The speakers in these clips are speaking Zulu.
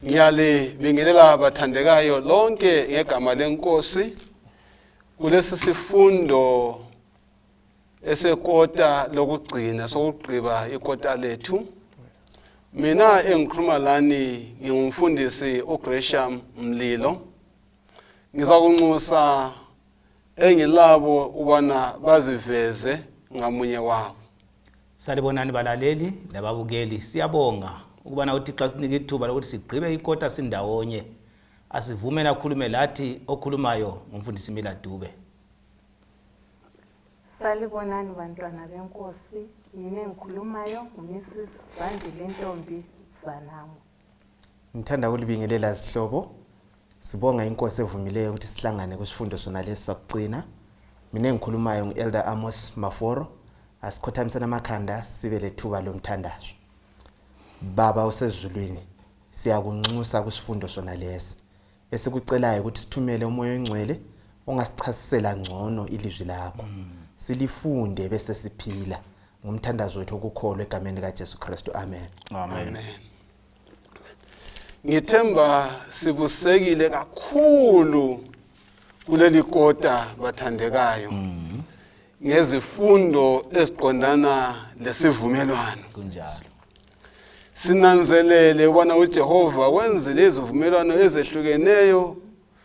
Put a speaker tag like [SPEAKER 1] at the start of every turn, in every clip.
[SPEAKER 1] Ngiyale bingelela abathandekayo lonke ngegama lenkosi kulesi sifundo esekota lokugcina sokugqiba ikota lethu. Mina engikhuluma lani ngingumfundisi uGresham Mlilo. Ngizakunxusa engilabo ubana baziveze ngamunye wabo.
[SPEAKER 2] Salibonani balaleli nababukeli, siyabonga ukubana uThixo asinika ithuba lokuthi sigqibe ikota sindawonye. Asivume nakhulume lathi okhulumayo ngumfundisi Mila Dube.
[SPEAKER 3] Salibonani bantwana benkosi, mina engikhulumayo uMrs Zandile Ntombi Zanamu.
[SPEAKER 4] Ngithanda ukulibingelela sihlobo. Sibonga inkosi evumileyo ukuthi sihlangane kusifundo sona lesi sakugcina. Mina engikhulumayo ngiElder Amos Maforo. Asikhothamisa namakhanda sibe lethuba lomthandazo. Baba usezulwini, siyakunxusa kusifundo sona lesi. Esikucelayo ukuthi sithumele umoya ongcwele ongasichasisela ngcono ilizwi lakho. Silifunde bese siphila. Ngumthandazo wethu ukukholwa egameni likaJesu Kristu. Amen.
[SPEAKER 2] Amen.
[SPEAKER 1] Ngithemba sibusekile kakhulu kuleli kota bathandekayo. Ngezifundo esiqondana lesivumelwano.
[SPEAKER 2] Kunjalo.
[SPEAKER 1] Sinanzelele ubona uJehova wenzile izivumelwano ezehlukeneyo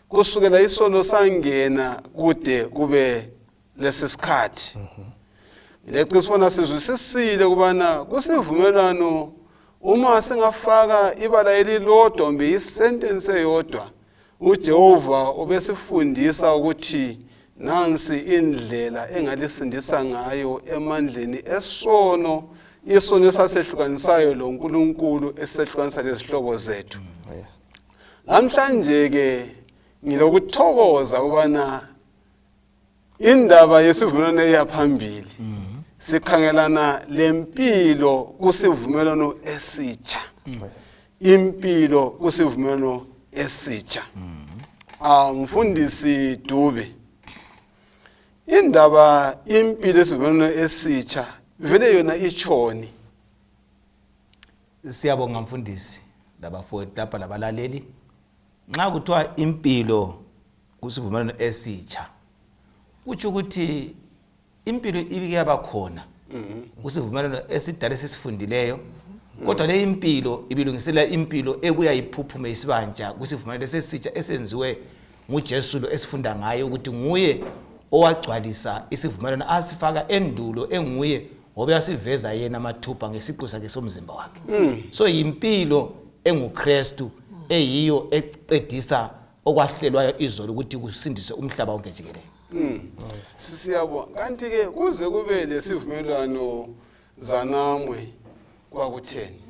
[SPEAKER 1] kusukela isono sangena kude kube lesisikhathi. Leqisibona sizwisisile kubana kusivumelwano uma singafaka ibala elilodwa mbe isentence eyodwa uJehova obesifundisa ukuthi nansi indlela engalisindisa ngayo emandleni isono esasehlukanisayo loNkulunkulu esehlukanisa lezihlobo zethu. Namhlanje ke ngilokuthokoza ubana indaba yesivumelwano eyaphambili sikhangelana lempilo kusivumelwano esitsha. Impilo kusivumelwano esitsha. Mfundisi Dube, indaba impilo esivumelwano esitsha vele yona ichoni.
[SPEAKER 2] Siyabonga mfundisi labafowethu lapha labalaleli. Nxa kuthiwa impilo kusivumelwano esitsha, kutsho ukuthi impilo ibike yabakhona kusivumelwano esidala esisifundileyo, kodwa le impilo ibilungisela impilo ebuya iphuphume isibanja kusivumelwano esitsha esenziwe nguJesu lo esifunda ngaye ukuthi nguye owagcwalisa isivumelwano asifaka endulo, enguye ngoba asiveza yena mathupha ngesiqu sakhe somzimba wakhe. So impilo enguKristu eyiyo eqedisa okwahlelwayo izolo ukuthi kusindiswe umhlaba wonke jikelele.
[SPEAKER 1] Siyabonga. Kanti ke kuze kube lesivumelwano zanamwe kwakutheni?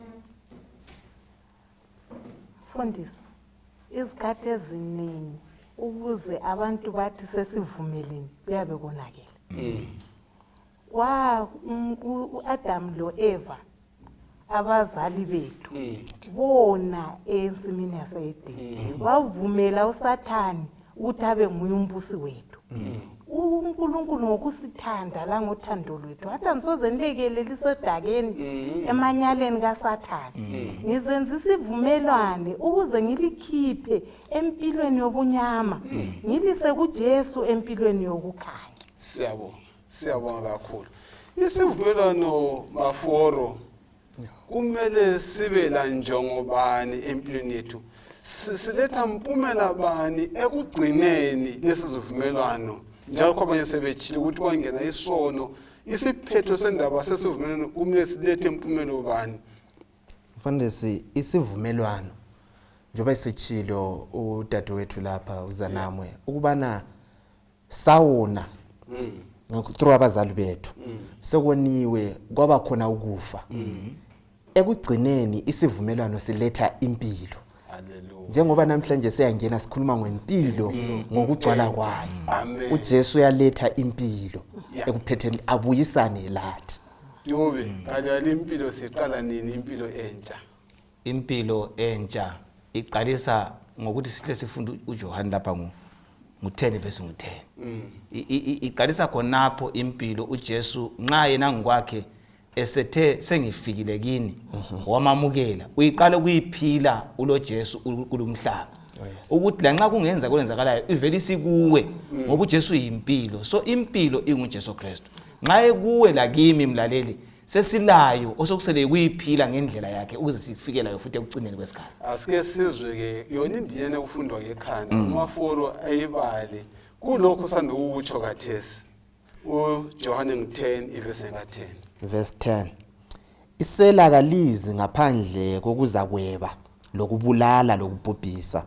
[SPEAKER 3] Mfundisi, izikhathi eziningi ukuze abantu bathi sesivumelene kuyabe konakele. uAdam lo Eva abazali bethu bona ensimini yaseEdeni wavumela uSathane ukuthi abe nguye umbusi wethu. uNkulunkulu ngokusithanda la ngothando lwethu wathi angisoze nilekele lisodakeni emanyaleni kaSathane. Ngizenza isivumelwano ukuze ngilikhiphe empilweni yobunyama ngilise kuJesu empilweni yokukhanya.
[SPEAKER 1] Siyabonga kakhulu. Isivumelwano Maforo kumele sibe la njongo bani empilweni yethu? Siletha mpumela bani ekugcineni lesivumelwano? Njalo kwabanye sebetshila ukuthi kwangena isono, isiphetho sendaba sesivumelwano kumele silethe impumelo bani?
[SPEAKER 4] Mfundisi, isivumelwano njengoba isitshilo udadewethu lapha uZanamwe ukubana sawona through abazali bethu sekoniwe kwaba khona ukufa. Ekugcineni isivumelwano siletha impilo.
[SPEAKER 1] Hallelujah.
[SPEAKER 4] Njengoba namhlanje siyangena sikhuluma ngempilo ngokugcwala kwayo. uJesu uyaletha impilo ekuphetheni abuyisane lathi.
[SPEAKER 1] Dube, kanti impilo siqala nini impilo entsha?
[SPEAKER 2] Impilo entsha iqalisa ngokuthi sihle sifunda uJohane lapha ngu10 verse ngu10. Iqalisa khonapho impilo uJesu nxa yena ngokwakhe esethe sengifikile kini wamamukela uyiqala ukuyiphila ulo Jesu kulumhlaba ukuthi lanxa kungenza kwenzakalayo ivele isikuwe ngoba uJesu uyimpilo so impilo inguJesu Kristu nxa ekuwe la kimi mlaleli sesilayo osokusele kuyiphila ngendlela yakhe ukuze sifikelayo futhi ekucineni kwesikhathi
[SPEAKER 1] asike sizwe ke yona indiyene ukufundwa ngekhanda umaforo ayibale kulokho sandukutsho kathesi uJohane 10 ivesi ka10
[SPEAKER 4] verse 10 isela kalizi ngaphandle kokuzakweba lokubulala lokubhubhisa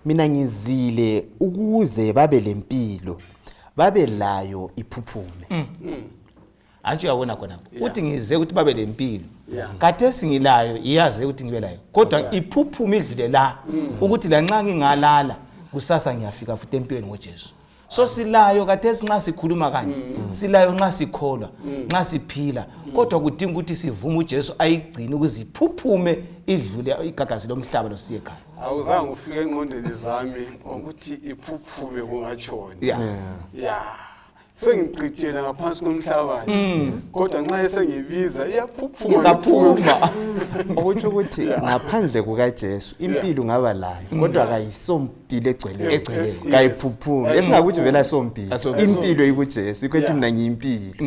[SPEAKER 4] mina ngizile ukuze babe lempilo babe layo iphuphume
[SPEAKER 2] Antsho uyabona khona uthi ngize ukuthi babe lempilo kade singilayo iyazi ukuthi ngibe layo kodwa iphuphume idlule la ukuthi lanxa ngingalala kusasa ngiyafika futhi empilweni ngoJesu so silayo kade sinxa sikhuluma kanje silayo nxa sikholwa nxa siphila kodwa kudinga ukuthi sivume uJesu ayigcine ukuziphuphume idlule igagazi lomhlaba losiye ekhaya
[SPEAKER 1] awuzange ufike engqondweni zami ukuthi iphuphume kungatshoni sengiqitshela ngaphansi komhlabathi kodwa nxa esengibiza iyaphuphuma
[SPEAKER 2] isaphuma
[SPEAKER 4] ukuthi ukuthi ngaphandle kukaJesu impilo ngaba layo kodwa kayisompilo egcweleyo kayiphuphume esingakuthi vela sompilo impilo ikuJesu ikwethi mina ngiyimpilo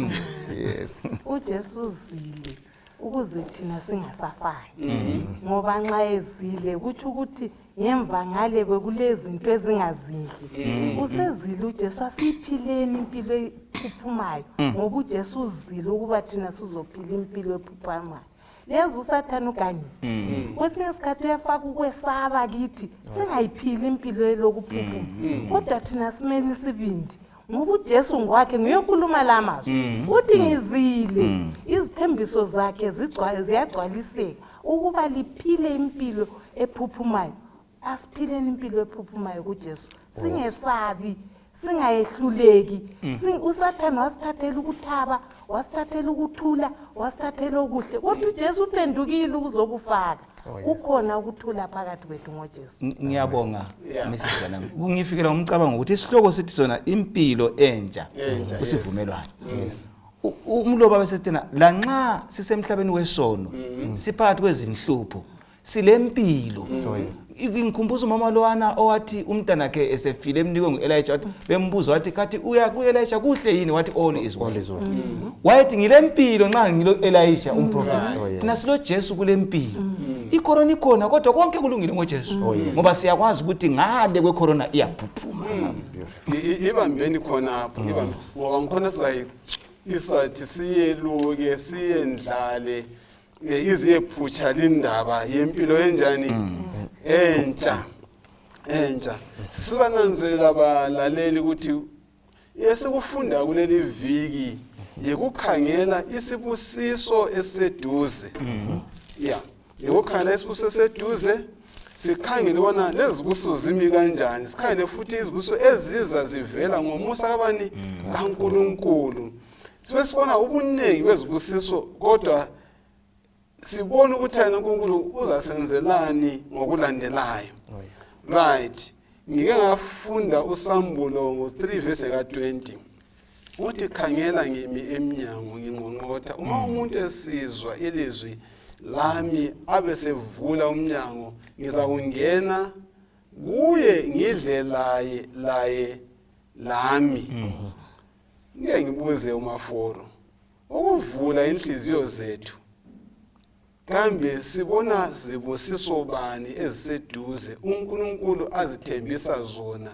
[SPEAKER 4] yes
[SPEAKER 3] uJesu uzile ukuze thina singasafani ngoba nxa ezile kuthi ukuthi ngemva ngale kwekulezinto ezingazinhle usezile uJesu asiphileni impilo ephuphumayo ngoba uJesu uzile ukuba thina sizophila impilo ephuphumayo lezi uSathane ukanye kwesinye isikhathi uyafaka ukwesaba kithi singayiphili impilo elokuphuphuma kodwa thina simele isibindi ngoba uJesu ngwakhe ngiyokhuluma lamazwi uthi ngizile izithembiso zakhe ziyagcwaliseka ukuba liphile impilo ephuphumayo asiphileni impilo ephuphumayo kuJesu singesabi singayehluleki uSathane wasithathela ukuthaba wasithathela ukuthula wasithathela okuhle kodwa uJesu uphendukile ukuzokufaka ukhona ukuthula phakathi kwethu ngoJesu
[SPEAKER 2] ngiyabonga Mrs. Nami kungifikela umcabango ukuthi isihloko sithi sona impilo entsha usivumelwano umloba besethena lanxa sisemhlabeni wesono siphakathi kwezinhlupho silempilo ngikhumbuza umama lowana owathi umntana wakhe esefile emnikwe nguElijah bembuza wathi kathi uya kuElijah kuhle yini wathi all is well wayethi ngilempilo nxa ngilo Elisha umprofeti thina silo Jesu kulempilo icorona ikhona kodwa konke kulungile ngoJesu ngoba siyakwazi ukuthi ngale kwecorona iyaphuphuma
[SPEAKER 1] ibambeni khona ngoba ngikhona isathi siyeluke siyendlale iziyephutsha lindaba yempilo enjani entsha sisananzela abalaleli ukuthi esikufunda kuleli viki yekukhangela isibusiso eseduze yekukhangela isibusiso eseduze sikhangele bona lezibusiso zimi kanjani sikhangele futhi izibusiso eziza zivela ngomusa kabani kaNkulunkulu sibona ubunengi bezibusiso kodwa sibona ukuthi yena uNkulunkulu uzasenzelani ngokulandelayo right ngike ngafunda uSambulo ngo3 verse ka20 uthi khangela ngimi emnyango nginqonqotha uma umuntu esizwa ilizwi lami abe sevula umnyango ngiza kungena kuye ngidle laye lami ngeke ngibuze umaforo ukuvula inhliziyo zethu kambe sibona zibusiso bani eziseduze uNkulunkulu azithembisa zona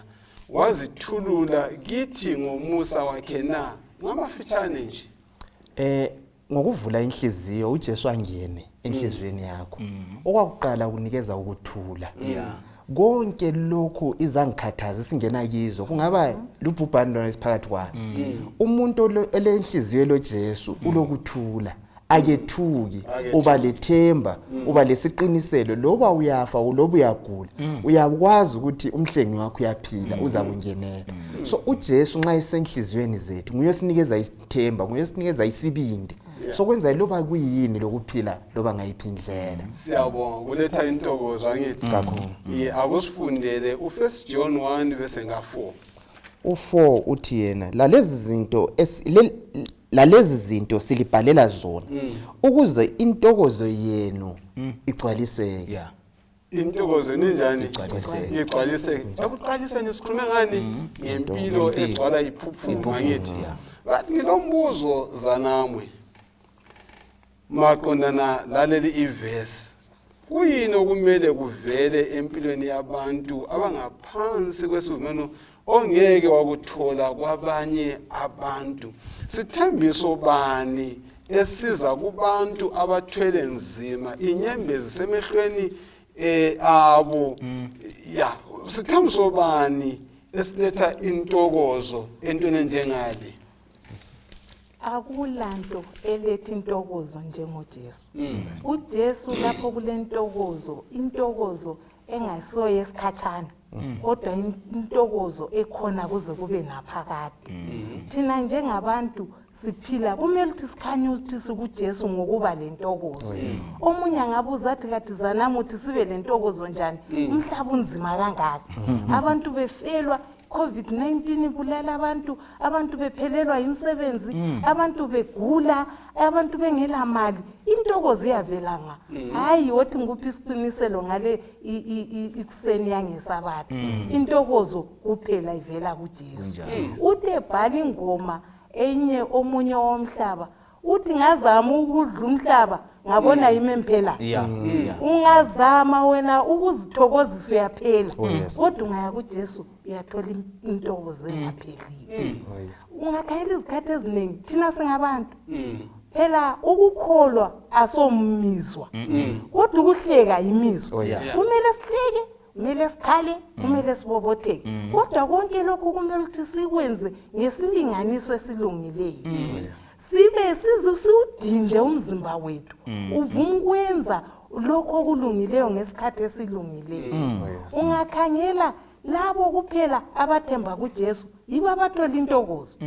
[SPEAKER 1] wazithulula kithi ngomusa wakhe na ngamafitshane nje
[SPEAKER 4] ngokuvula inhliziyo uJesu angene enhlizweni yakho okwakuqala ukunikeza ukuthula konke lokho izangikhathaza singena kizo kungaba lubhubhano esiphakathi kwami umuntu elenhliziyo loJesu ulokuthula akethuki uba lethemba uba lesiqiniselo loba uyafa loba uyagula uyakwazi ukuthi umhlengi wakho uyaphila uza kungenela so uJesu nxa esenhlizweni zethu nguyosinikeza isithemba nguyosinikeza isibindi sokwenza loba kuyini lokuphila loba ngayiphi indlela
[SPEAKER 1] siyabonga kuletha intokozo angithi
[SPEAKER 4] kakhulu
[SPEAKER 1] akusifundele u1 John 1 verse nga4
[SPEAKER 4] u4 uthi yena lalezi zinto lalezi zinto silibhalela zona ukuze intokozo yenu igcwaliseke.
[SPEAKER 2] Yeah.
[SPEAKER 1] intokozo ninjani
[SPEAKER 2] Igcwaliseke.
[SPEAKER 1] igcwaliseke ekuqaliseni sikhulume ngani ngempilo egcwala iphuphuma ngithi bathi ngilombuzo zanamwe maqondana laleli ivesi kuyini okumele kuvele empilweni yabantu abangaphansi kwesivumelwano ongeke wakuthola kwabanye abantu sithambiso bani esiza kubantu abathwele nzima inyembezi semehlweni abo ya sithambiso bani esiletha intokozo entweni enjengale
[SPEAKER 3] akulanto eletha intokozo njengoJesu. uJesu lapho kulentokozo intokozo engayisoye esikhatshana kodwa intokozo ekhona kuze kube naphakade. Thina njengabantu siphila kumele ukuthi sikhanye ukuthi sikuJesu ngokuba lentokozo. Omunye angabuza athi kathi zanamuthi sibe lentokozo njani umhlaba unzima kangaka abantu befelwa COVID-19 ibulala abantu bephelelwa imisebenzi abantu begula abantu bengela mali intokozo iyavelanga hayi wothi nguphi isiqiniselo ngale ikuseni yangesabatha intokozo kuphela ivela kuJesu. Uthe bhala ingoma enye omunye womhlaba uthi ngazama ukudla umhlaba ngabona imempela ungazama wena ukuzithokozisa uyaphela kodwa ungaya kuJesu uyathola intokozo engapheliyo. Ungakhayela izikhathi eziningi thina singabantu phela ukukholwa asomizwa kodwa ukuhleka imizwa kumele sihleke kumele sikhale kumele sibobotheke kodwa konke lokhu kumele ukuthi sikwenze ngesilinganiso esilungileyo sibe siwudinde umzimba wethu uvuma ukwenza lokho okulungileyo ngesikhathi esilungileyo. Ungakhangela labo kuphela abathemba kuJesu yibo abathola intokozo.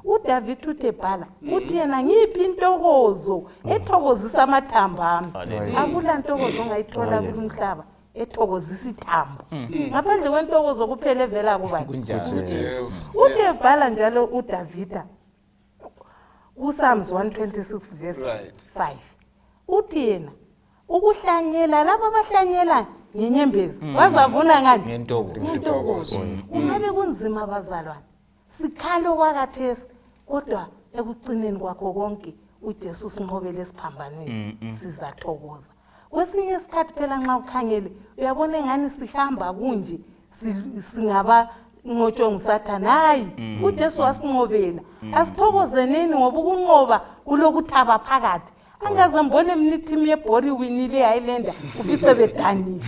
[SPEAKER 3] uDavid uthebhala uthi yena ngiphi intokozo ethokozisa amathambo ami akula ntokozo ongayithola kulomhlaba ethokozisa ithambo ngaphandle kwentokozo kuphela evela kubani kuJesu. Uthebhala njalo uDavida kuPsalms 126 verse 5 uthi yena ukuhlanyela laba abahlanyela ngenyembezi bazavuna ngani ngentokozo. Ungabe kunzima bazalwane sikhalo kwakathesi kodwa ekugcineni kwakho konke uJesu sinqobele esiphambanweni sizathokoza. Kwesinye isikhathi phela nxa ukhangele uyabona engani sihamba kunje singaba ngotshongo sathana hayi uJesu wasinqobela asithokozeneni ngoba ukunqoba kulokuthaba phakathi angaze mbone mnithimi yebhori winile Highlander ufice bedanile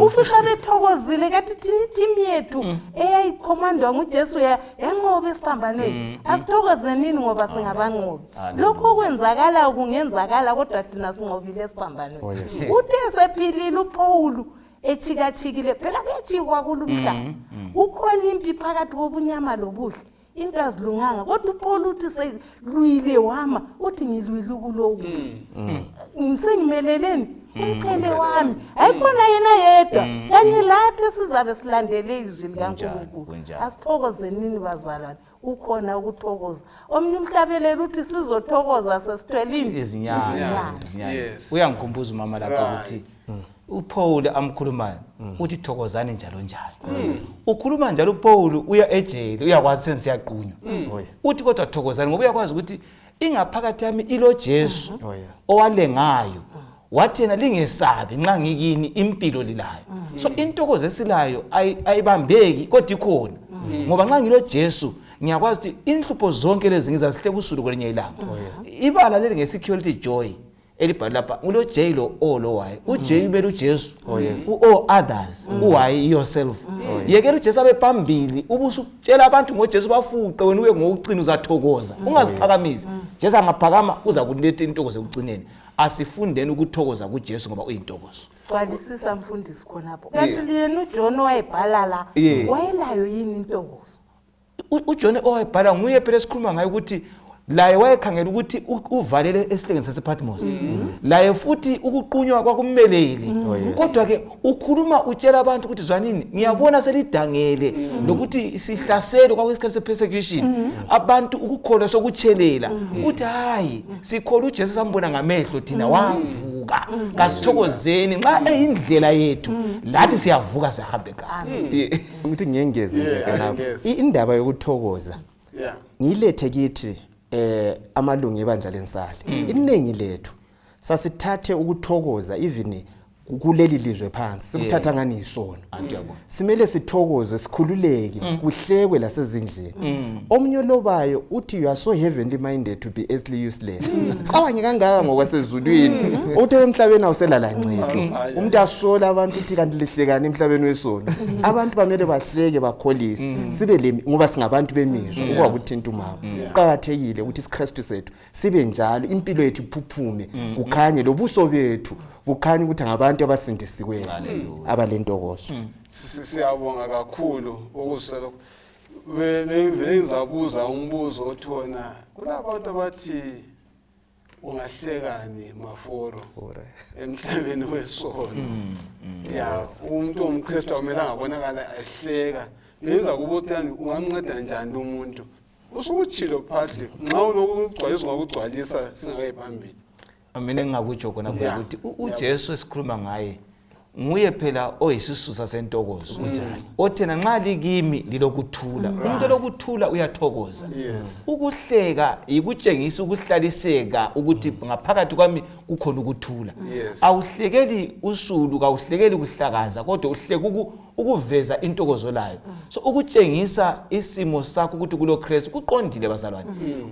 [SPEAKER 3] ufice bethokozile kathi thini team yethu eyayikhomandwa nguJesu yanqoba esiphambanweni asithokozenini ngoba singabanqobi lokho kwenzakala kungenzakala kodwa thina sinqobile esiphambanweni. Uthe sephilile uPaul echikachikile phela kuyachikwa kulumhlaba ukhona impi phakathi kobunyama lobuhle into azilunganga kodwa uPaul uthi selwile wama uthi ngilwile kuloku ngisengimeleleni umqhele wami ayikhona yena yedwa kanye lathi sizabe silandele izwi likaNkulunkulu. Asithokozenini bazalwane ukhona ukuthokoza omnye umhlabeleli uthi sizothokoza sesithwelini
[SPEAKER 2] izinyana. Uyangikhumbuza umama lapha ukuthi uPaul amkhulumayo uthi thokozani njalo njalo. Ukhuluma njalo uPaul uya ejele uyakwazi senze yaqunywa. Uthi kodwa thokozani ngoba uyakwazi ukuthi ingaphakathi yami ilo Jesu owalengayo wathi yena lingesabi nxa ngikini impilo lilayo. So intokozo esilayo ayibambeki kodwa ikhona ngoba nxa ngilo Jesu ngiyakwazi ukuthi inhlupho zonke lezi ngizasihle kusuku kwelinye ilanga. Ibala leli ngesecurity joy elibhala lapha ulo J lo O lo Y uJ ubela uJesu u others uY yourself yekela uJesu abe phambili ubusukutshela abantu ngoJesu bafuqe wena uye ngokucina uzathokoza ungaziphakamisi Jesu angaphakama uza kuletha intokozo ekugcineni. Asifundeni ukuthokoza kuJesu ngoba uyintokozo.
[SPEAKER 3] Xwalisisa mfundisi khonapho kanti yena uJohn wayebhala la wayelayo yini intokozo?
[SPEAKER 2] uJohn owayebhala nguye phela esikhuluma ngayo ukuthi laye wayekhangela ukuthi uvalele esihlengeni sasePatmos laye futhi ukuqunywa kwakumelele kodwa ke ukhuluma utshela abantu ukuthi zwanini ngiyabona selidangele lokuthi sihlaselwe kwakuyisikhathi sepersecution abantu ukukholwa sokutshelela uthi hayi sikholwa uJesu sambona ngamehlo thina wavuka kasithokozeni nxa eyindlela yethu lathi siyavuka siyahambe ngakho
[SPEAKER 4] ukuthi ngiyengeze nje kanabo indaba yokuthokoza ngilethe kithi amalungu ebandla lensali iningi lethu sasithathe ukuthokoza even kuleli lizwe phansi sikuthatha ngani isono simele sithokoze sikhululeke kuhlekwe lasezindleni omnye lobayo uthi you are so heavenly minded to be earthly useless cabanye kangaka ngokwasezulwini uthi emhlabeni awuselala nceke umuntu asola abantu uthi kanti lihlekani emhlabeni wesono abantu bamele bahleke bakholise sibe ngoba singabantu bemizwa okwakuthinta umama uqhakathekile ukuthi iSikristu sethu sibe njalo impilo yethu iphuphume kukhanye lobuso bethu bukhanya ukuthi ngabantu abasindisiweyo abalentokozo
[SPEAKER 1] siyabonga kakhulu ukuselo vele ngizabuza umbuzo othona kulabantu abathi ungahlekani Maforo emhlabeni wesono ya umuntu omKristu awumela ngabonakala ehleka lenza kubothani ungamnceda njani umuntu usukuthilo phatle nxa ulokugcwalisa ngokugcwalisa singayiphambili
[SPEAKER 2] mina engakutsho khona ukuthi uJesu esikhuluma ngaye nguye phela oyisisusa sentokozo othena nxa likimi lilokuthula umuntu lokuthula uyathokoza ukuhleka ikutshengisa ukuhlaliseka ukuthi ngaphakathi kwami kukhona ukuthula awuhlekeli usulu awuhlekeli kuhlakaza kodwa uhleka ukuveza intokozo layo so ukutshengisa isimo sakho ukuthi kulo Kristu kuqondile bazalwane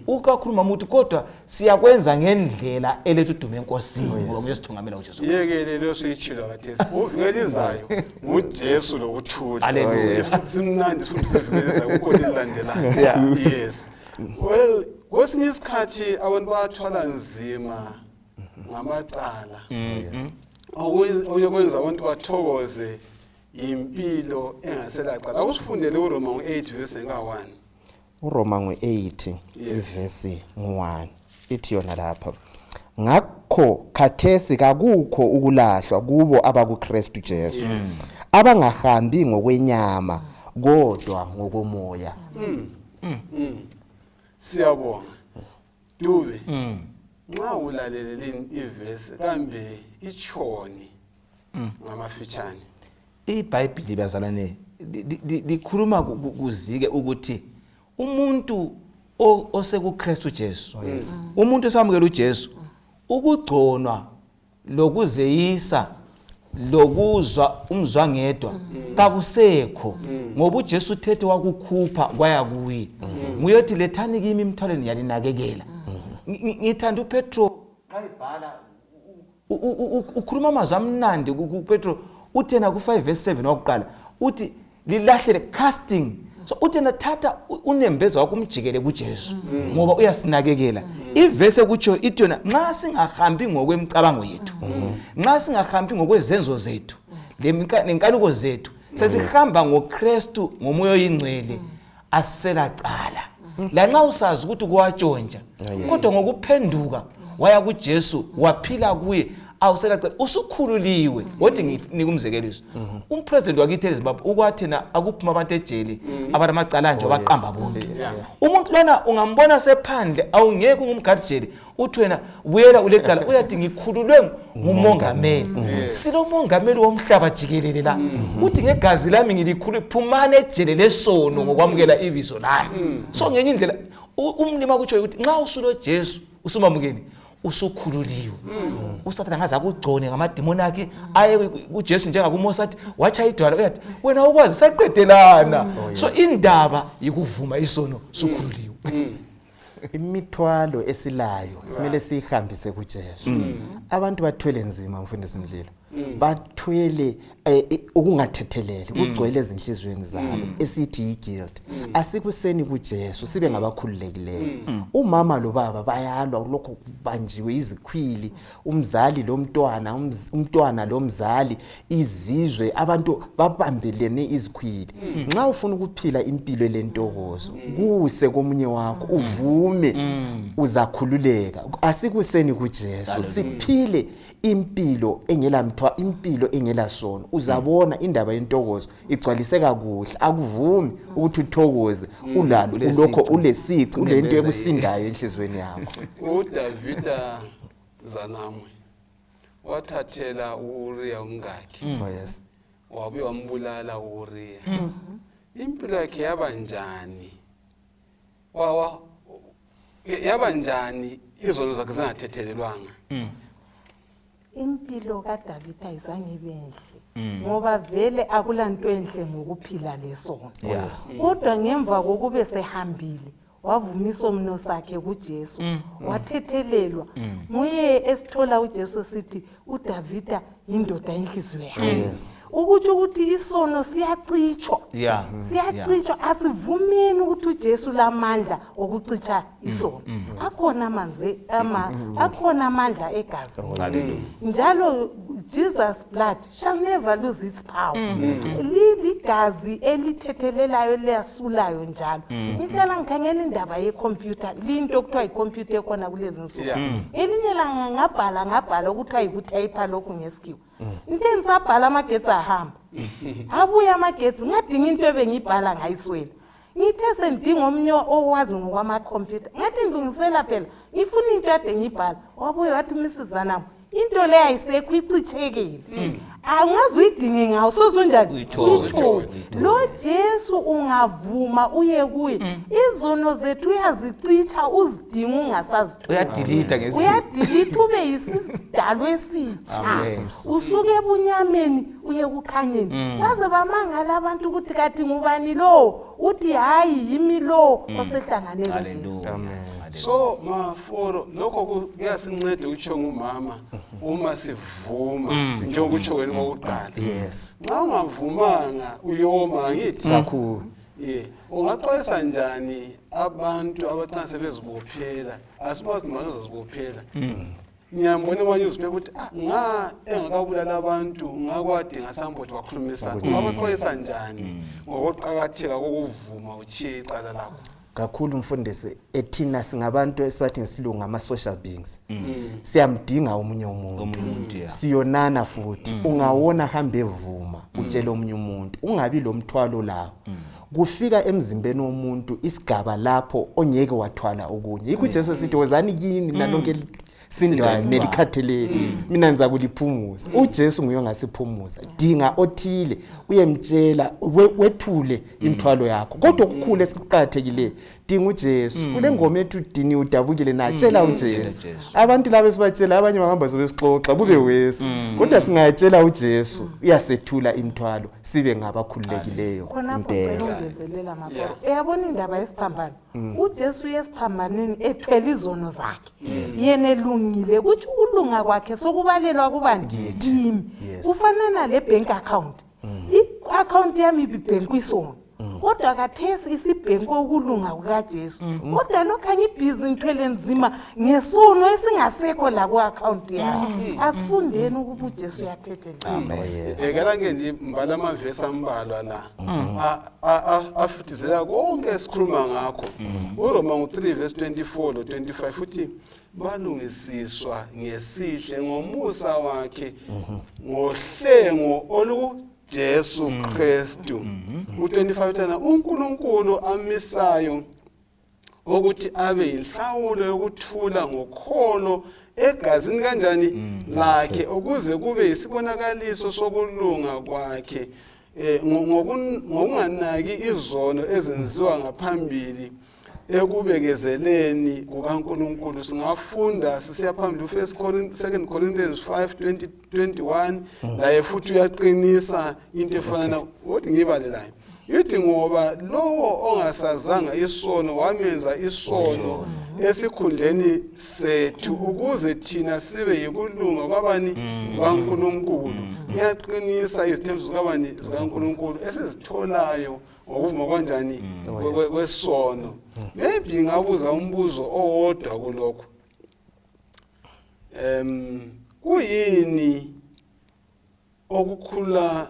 [SPEAKER 2] ukakhuluma umuntu kodwa siyakwenza ngendlela elethu dume enkosini ngoba uyesithungamela uJesu
[SPEAKER 1] yekele lo siyitshilo kathesi uvukelizayo nguJesu lokuthula haleluya simnandi futhi siveleza ukho lilandelayo yes well kwesinye isikhathi abantu bathwala nzima ngamacala okwenza abantu bathokoze impilo engaselaqala ukusifundele uRoma 8 verse 1
[SPEAKER 4] uRoma 8 verse 1 ithi yona lapha ngakho khathesi kakukho ukulahlwa kubo abakuKristu Jesu abangahambi ngokwenyama kodwa ngokomoya
[SPEAKER 1] siyabonga Dube nxa ulalelele ivesi kambe ichoni ngamafitshane
[SPEAKER 2] iBhayibheli bazalane likhuluma kuzike ukuthi umuntu osekuKristu Jesu umuntu osamukela uJesu ukugconwa lokuzeyisa lokuzwa umzwangedwa kakusekho ngoba uJesu uthethe wakukhupha kwaya kuyi nguyothi lethani kimi imthalweni yalinakekela ngithanda uPetro xa ibhala ukhuluma amazwi amnandi kuPetro uthena ku5 verse 7 wakuqala uthi lilahlele casting so uthena thatha unembeza wakho umjikele kuJesu ngoba uyasinakekela ivese kutsho ithona nxa singahambi ngokwemcabango yethu nxa singahambi ngokwezenzo zethu lenkanuko zethu sesihamba ngoKristu ngomoya oyingcwele asela cala la nxa usazi ukuthi kuwatshontsha kodwa ngokuphenduka waya kuJesu waphila kuye awusela cala usukhululiwe wothi ngikumzekeliso umpresident wakithi eZimbabwe ukwathena akuphuma abantu ejele abaramacala nje baqamba bonke umuntu lona ungambona sephandle awungeke ungumgadijele uthi wena buyela ulecala uyathi ngikhululwe ngumongameli silomongameli womhlaba jikelele la uthi ngegazi lami ngilikhulu phumane ejele lesono ngokwamukela ibizo lami so ngenye indlela umlima kutsho ukuthi nxa usulo Jesu usumamukeli usukhululiwe usathana ngaza kugcone ngamadimoni akhe aye kuJesu njengakuMose athi wacha idwala uyathi wena ukwazi saqedelana so indaba yikuvuma isono sukhululiwe
[SPEAKER 4] imithwalo esilayo simele sihambise kuJesu abantu bathwele nzima mfundisi Mdlilo bathwele ukungathetheleli kugcwele ezinhlizweni zabo esithi guilt asikuseni kuJesu sibe ngabakhululekileyo umama lo baba bayalwa lokho kubanjiwe izikhwili umzali lo mntwana umntwana lo mzali izizwe abantu babambelene izikhwili nxa ufuna ukuphila impilo lentokozo kuse komunye wakho uvume uzakhululeka asikuseni kuJesu siphile impilo engela sono uzabona indaba yentokozo igcwaliseka kuhle akuvumi ukuthi uthokoze ulalo ulokho ulesici ulento ekusindayo enhlizweni yakho
[SPEAKER 1] uDavida Zanamwe wathathela uUriya umngakhe
[SPEAKER 4] yes
[SPEAKER 1] wabuye wambulala uUriya impilo yakhe yabanjani yabanjani izono zakhe zingathethelelwanga
[SPEAKER 3] impilo kaDavida ayizange ibenhle ngoba vele akulanto enhle ngokuphila lesono kodwa ngemva kokube sehambile wavumisa umno sakhe kuJesu wathethelelwa nguye esithola uJesu sithi uDavida indoda enhliziyo yakhe ukuthi isono siyacitshwa siyacitshwa asivumeni ukuthi uJesu lamandla okucitsha isono akhona amandla egazini njalo Jesus blood shall never lose its power ligazi elithethelelayo liyasulayo njalo ngihlala ngikhangela indaba yecomputer linto okuthiwa icomputer ekhona kulezi insuku elinye langa ngabhala ukuthiwa yikutype lokhu ngesikhiwa into engisabhala amagetsi ahamba abuya amagetsi ngadinga into ebengibhala ngayiswela ngithe sendinga omnye owazi ngokwama computer ngathi ngilungisela phela ngifuna into ade ngibhala wabuye wathi Mrs Zanamwe into le ayisekho icitshekile angazi uyidinge ngawo sozonjani lo Jesu ungavuma uye kuye izono zethu uyazicitsha uzidinga ungasazithola uyadelete ube yisidalwa esitsha usuke ebunyameni uye kukhanyeni baze bamangala abantu ukuthi kathi ngubani lo uthi hayi yimi lo osehlangane noJesu
[SPEAKER 1] so maforo lokho kuyasinceda ukusho ngumama uma sivuma njengoba ukusho wena kokuqala nxa ungavumanga uyoma ngithi
[SPEAKER 4] kakhulu
[SPEAKER 1] ungaxwayisa njani abantu abathanda sebezibophela asibazi noma uzozibophela ngiyambona manje uzibheka ukuthi engakabulala abantu ngakwadinga somebody wakhulumisana ungabaxwayisa njani ngokuqhakatheka kokuvuma uchiye icala lakho
[SPEAKER 4] kakhulu mfundisi ethina singabantu esibathi ngesilungu ama social beings siyamdinga omunye umuntu siyonana futhi ungawona hambe evuma utshela omunye umuntu ungabi lo mthwalo lawo kufika emzimbeni womuntu isigaba lapho ongeke wathwala okunye yikho Jesu sithi wozani kini nalonke sindwane nelikhathelele mina niza kuliphumuza uJesu nguye ongasiphumuza dinga othile uyemtshela wethule imthwalo yakho kodwa okukhulu esikuqhathekile dinga uJesu kule ngoma ethu dini udabukile na tshela uJesu abantu labo sibatshela abanye bahamba sebesixoxa bube wesi kodwa singayatshela uJesu uyasethula imthwalo sibe ngabakhululekileyo
[SPEAKER 3] impela kongezelela maforo uyabona indaba yesiphambano uJesu yesiphambanweni ethwele izono zakhe yena elungile kuthi ukulunga kwakhe sokubalelwa kubani kimi ufanana le bank account i-account yami ibibhenki kwisono kodwa kathesi isibhenki okulunga kukaJesu kodwa lokho angibhizi ngithwele nzima ngesono esingasekho la ku-account yami asifundeni ukuba uJesu uyathethelela
[SPEAKER 1] ekela ke ndimbala amavesi ambalwa la afudizela konke esikhuluma ngakho uRoma 3 verse 24 lo 25 futhi balungisiswa ngesihle ngomusa wakhe ngohlengo oluJesu Kristu u25 tana uNkulunkulu amisayo ukuthi abe inhlawulo yokuthula ngokholo egazini kanjani lakhe ukuze kube isibonakaliso sokulunga kwakhe ngokunganaki izono ezenziwa ngaphambili ekubekezeleni kukaNkulunkulu singafunda sisiya phambili u2 Corinthians 5:20-21 la futhi uyaqinisa into efana ukuthi ngibalelayo yithi ngoba lowo ongasazanga isono wamenza isono esikhundleni sethu ukuze thina sibe yikulunga kwabani kaNkulunkulu. Iyaqinisa izithembiso zikabani zikaNkulunkulu esizitholayo ngokuvuma kanjani kwesono. Maybe ngabuza umbuzo owodwa kulokho. Kuyini okukhulula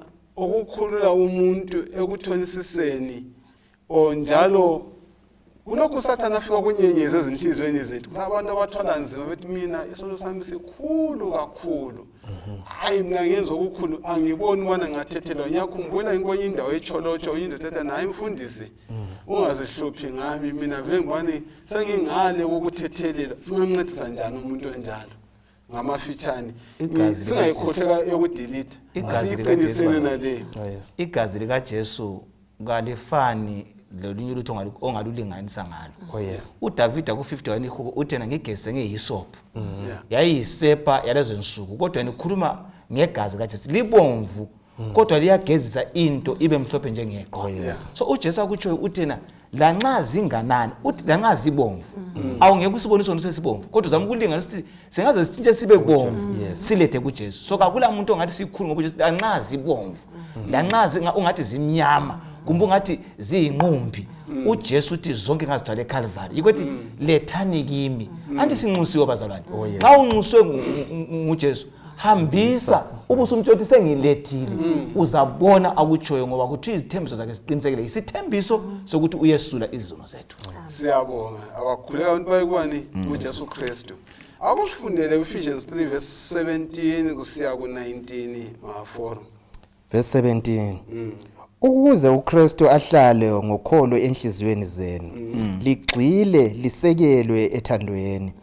[SPEAKER 1] umuntu ekuthonisiseni onjalo kulokhu uSathane afika kunyenyeza ezinhlizweni zethu. Abantu abathwala nzima bethi mina isono sami sikhulu kakhulu. Hayi mina ngenza okukhulu angiboni ubona ngathethelwa. Ngiyakhumbula inkonye indawo echolotsho indoda ethi nayi mfundisi ungazihluphi ngami mina vele ngibani sengingale ukuthethelelwa. Singamncedisa njani umuntu onjalo? Ngamafitshane singayikhohleka yokudelete siqinisene naleyo.
[SPEAKER 2] Igazi lika Jesu kalifani lolunye ulutho ongalulinganisa ngalo. uDavid ku51 ihubo uthena ngegezi ngehisophu yayisepa yalezo nsuku kodwa nikhuluma ngegazi kaJesu libomvu kodwa liyagezisa into ibe mhlophe njengeqhwa. So uJesu akutsho uthena lanxa zinganani uthi lanxa zibomvu awungeke usibonise sesibomvu kodwa uzama ukulinganisa ukuthi singaze sitshintshe sibe bomvu silethe kuJesu. So kakula umuntu ongathi sikhulu ngoba uJesu lanxa zibomvu lanxa ungathi zimnyama kumbe ungathi ziyinqumbi uJesu uthi zonke ngazithwala eCalvary ukuthi lethani kimi anti sinxusiwe bazalwane. Xa unxuswe nguJesu hambisa ubusumtshoti sengilethile uzabona akutshoyo ngoba kuthi izithembiso zakhe siqinisekile isithembiso sokuthi uyesula izizono zethu.
[SPEAKER 1] Siyabonga abakhuleka abantu bayikwani uJesu Kristu. Akusifundele Ephesians 3 verse 17 kusiya ku19 ma4.
[SPEAKER 4] Verse 17. Ukuze uKristu ahlale ngokholo enhliziyweni zenu ligxile lisekelwe ethandweni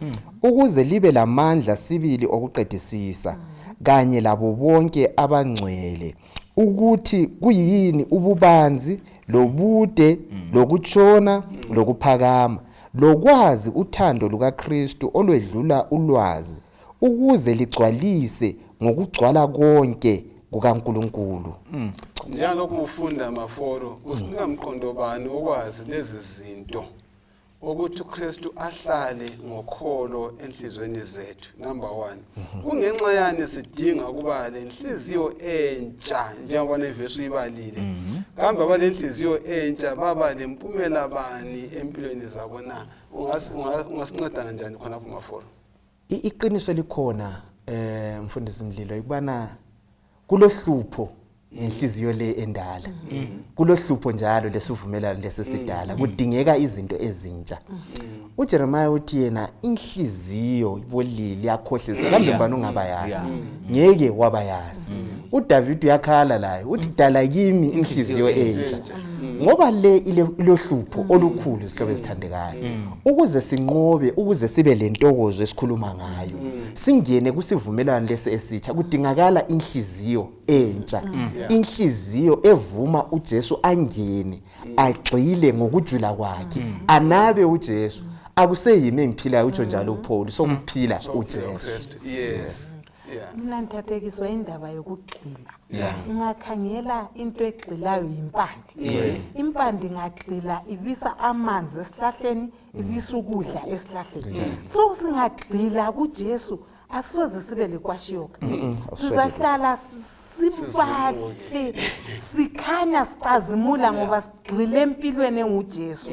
[SPEAKER 4] ukuze libe lamandla sibili okuqedisisa kanye labo bonke abangcwele ukuthi kuyini ububanzi lobude lokutshona lokuphakama lokwazi uthando lukaKristu olwedlula ulwazi ukuze ligcwalise ngokugcwala konke kukaNkulunkulu.
[SPEAKER 1] Njengalokho ufunda maforo usinika mqondo bani okwazi lezi zinto ukuthi uKristu ahlale ngokholo enhlizweni zethu. Number 1 kungenxa yani sidinga ukuba lenhliziyo entsha njengoba nevesi uyibalile kambe abalenhliziyo entsha baba lempumela bani empilweni zabo na ungasinceda kanjani khona ku maforo?
[SPEAKER 4] Iqiniso likhona mfundisi Mlilo ukubana kulohlupho inhliziyo le endala kulohlupho njalo lesivumelano lesisidala kudingeka izinto ezintsha. uJeremiah uthi yena inhliziyo ibolile yakhohlisa kambe mbani ungabayazi ngeke wabayazi. uDavid uyakhala laye uthi dala kimi inhliziyo entsha ngoba le ilohlupho olukhulu sihlobo esithandekayo ukuze sinqobe ukuze sibe lentokozo esikhuluma ngayo singene kusivumelano lesi esitsha kudingakala inhliziyo entsha inhliziyo evuma uJesu angene agxile ngokujula kwakhe anabe uJesu akuseyimi engiphilayo utsho njalo uPaul sokuphila uJesu.
[SPEAKER 1] Yes.
[SPEAKER 3] Mina ngithathekiswa indaba yokugxila. Ungakhangela into egxilayo impande. Impande ingagxila ibisa amanzi esihlahleni ibisa ukudla esihlahleni. So singagxila kuJesu asisoze sibe lekwashiyoka. Sizahlala sibahle sikhanya sicazimula ngoba sigxile empilweni enguJesu.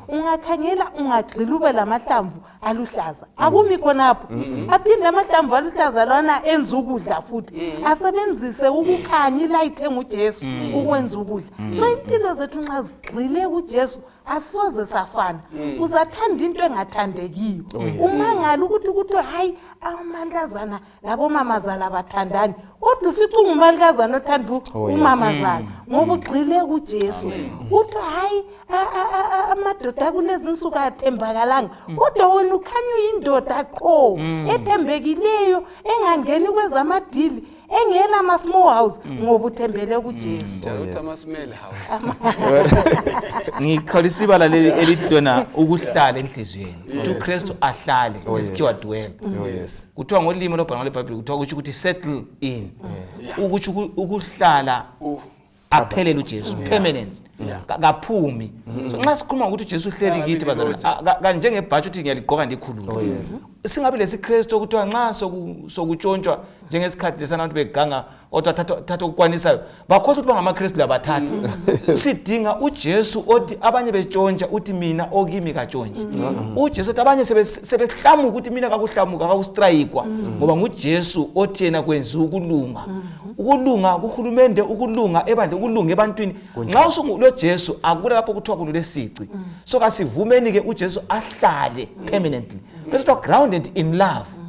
[SPEAKER 3] Ungakhangela ungagxila ube lamahlamvu aluhlaza akumi khonapho aphinde amahlamvu aluhlaza lana enza ukudla futhi asebenzise ukukhanya ilight enguJesu ukwenza ukudla. So impilo zethu nxa zigxile kuJesu asisoze safana uzathanda into engathandekiyo umangala ukuthi hayi amantombazana labo mamazala bathandani kodwa ufica ungumalikazana othanda umamazala ngoba ugxile kuJesu uthi hayi amadoda kulezi insuku athembakalanga kodwa wena ukhanya uyindoda qho ethembekileyo engangeni kwezamadili engela ama small house ngoba uthembele kuJesu.
[SPEAKER 1] Ama small house.
[SPEAKER 2] Ngikholisa ibala leli elithona ukuhlala enhlizweni. uKristu ahlale isikhiwa dwell. Kuthiwa ngolimi lobhala leBhayibheli kuthiwa ukuthi settle in. Ukuthi ukuhlala aphelele uJesu permanence kaphumi so nxa sikhuluma ukuthi uJesu uhleli kithi bazalwane njengebhatshi uthi ngiyaligqoka ndikhulule singabe lesiKristu okuthiwa nxa sokutshontshwa njengesikhathi lesantu beganga othatha ukukwanisayo bakhohle ukuthi bangamaKristu labathatha sidinga uJesu othi abanye betshontsha uthi mina okimi katshontshe uJesu othi abanye sebehlamuka ukuthi mina kakuhlamuka kakustrayikwa ngoba nguJesu othi yena kwenza ukulunga kuhulumende ukulunga ebandle ukulunga ebantwini nxa usungulo Jesu akula lapho kuthiwa kulesici so kasivumeni ke uJesu ahlale permanently bese to grounded in love